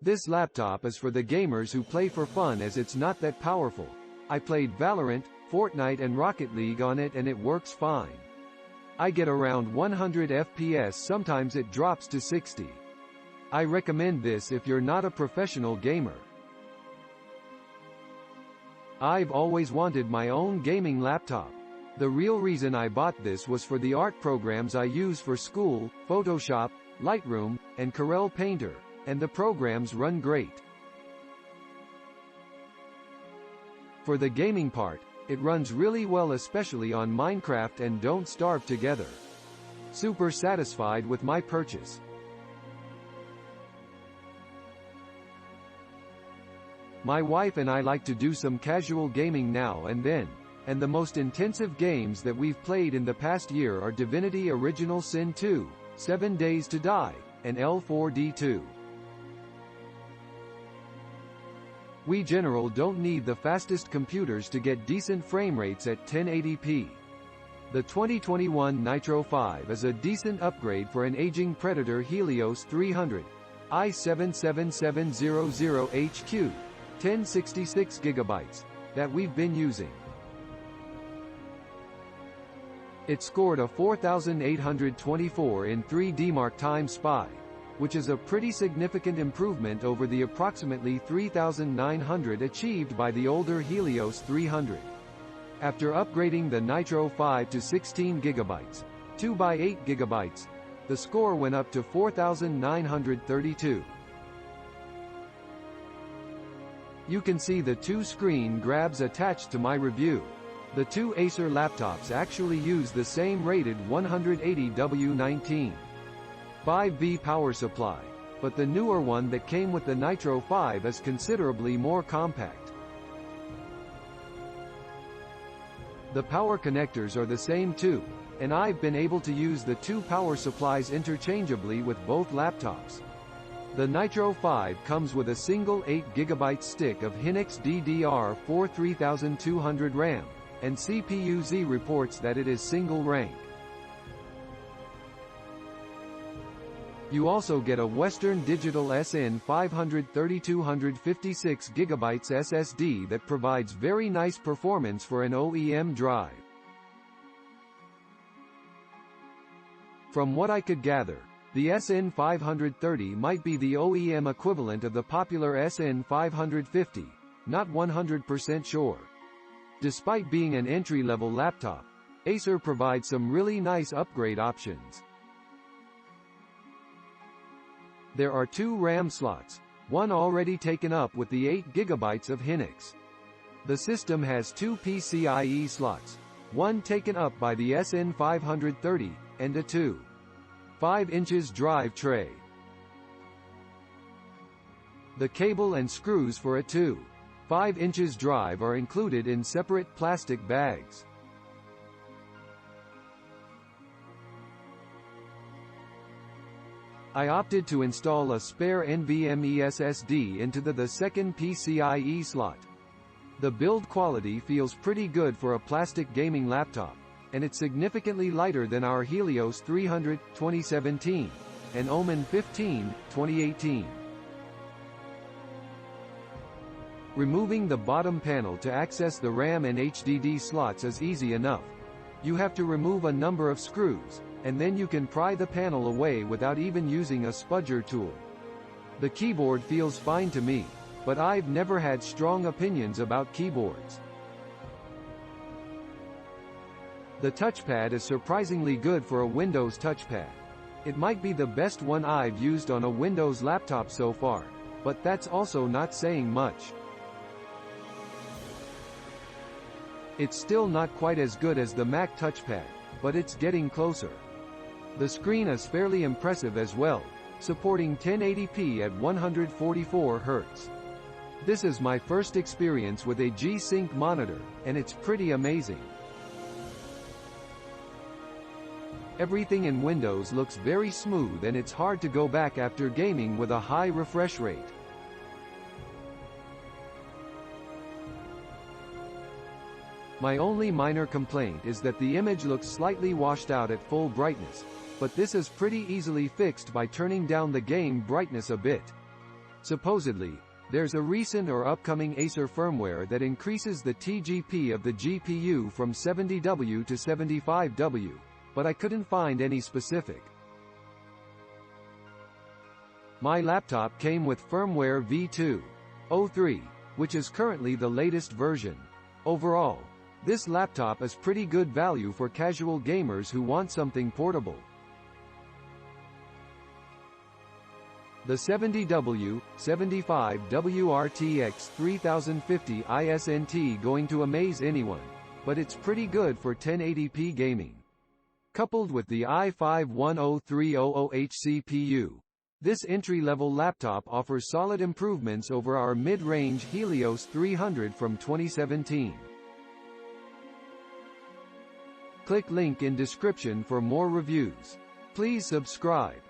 This laptop is for the gamers who play for fun as it's not that powerful. I played Valorant, Fortnite and Rocket League on it and it works fine. I get around 100 FPS, sometimes it drops to 60. I recommend this if you're not a professional gamer. I've always wanted my own gaming laptop. The real reason I bought this was for the art programs I use for school, Photoshop, Lightroom, and Corel Painter, and the programs run great. For the gaming part, it runs really well, especially on Minecraft and Don't Starve Together. Super satisfied with my purchase. My wife and I like to do some casual gaming now and then, and the most intensive games that we've played in the past year are Divinity Original Sin 2, 7 Days to Die, and L4D2. We generally don't need the fastest computers to get decent frame rates at 1080p. The 2021 Nitro 5 is a decent upgrade for an aging Predator Helios 300, i7-7700HQ, 1066GB, that we've been using. It scored a 4824 in 3D Mark Time SPI, which is a pretty significant improvement over the approximately 3900 achieved by the older Helios 300. After upgrading the Nitro 5 to 16GB, 2x8GB, the score went up to 4932. You can see the two screen grabs attached to my review. The two Acer laptops actually use the same rated 180W19 5V power supply, but the newer one that came with the Nitro 5 is considerably more compact. The power connectors are the same too, and I've been able to use the two power supplies interchangeably with both laptops. The Nitro 5 comes with a single 8GB stick of Hynix DDR4 3200 RAM, and CPU-Z reports that it is single rank. You also get a Western Digital AN515 3256GB SSD that provides very nice performance for an OEM drive. From what I could gather, the AN530 might be the OEM equivalent of the popular AN550, not 100% sure. Despite being an entry-level laptop, Acer provides some really nice upgrade options. There are two RAM slots, one already taken up with the 8GB of Hynix. The system has two PCIe slots, one taken up by the AN530, and a 2.5" drive tray. The cable and screws for a 2.5" drive are included in separate plastic bags. I opted to install a spare NVMe SSD into the second PCIe slot. The build quality feels pretty good for a plastic gaming laptop, and it's significantly lighter than our Helios 300 2017 and Omen 15 2018. Removing the bottom panel to access the RAM and HDD slots is easy enough. You have to remove a number of screws, and then you can pry the panel away without even using a spudger tool. The keyboard feels fine to me, but I've never had strong opinions about keyboards. The touchpad is surprisingly good for a Windows touchpad. It might be the best one I've used on a Windows laptop so far, but that's also not saying much. It's still not quite as good as the Mac touchpad, but it's getting closer. The screen is fairly impressive as well, supporting 1080p at 144 Hz. This is my first experience with a G-Sync monitor, and it's pretty amazing. Everything in Windows looks very smooth and it's hard to go back after gaming with a high refresh rate. My only minor complaint is that the image looks slightly washed out at full brightness, but this is pretty easily fixed by turning down the game brightness a bit. Supposedly, there's a recent or upcoming Acer firmware that increases the TGP of the GPU from 70W to 75W, but I couldn't find any specific. My laptop came with firmware v2.03, which is currently the latest version. Overall, this laptop is pretty good value for casual gamers who want something portable. The 70W, 75W RTX 3050 isn't going to amaze anyone, but it's pretty good for 1080p gaming. Coupled with the i5-10300H CPU, this entry-level laptop offers solid improvements over our mid-range Helios 300 from 2017. Click link in description for more reviews. Please subscribe.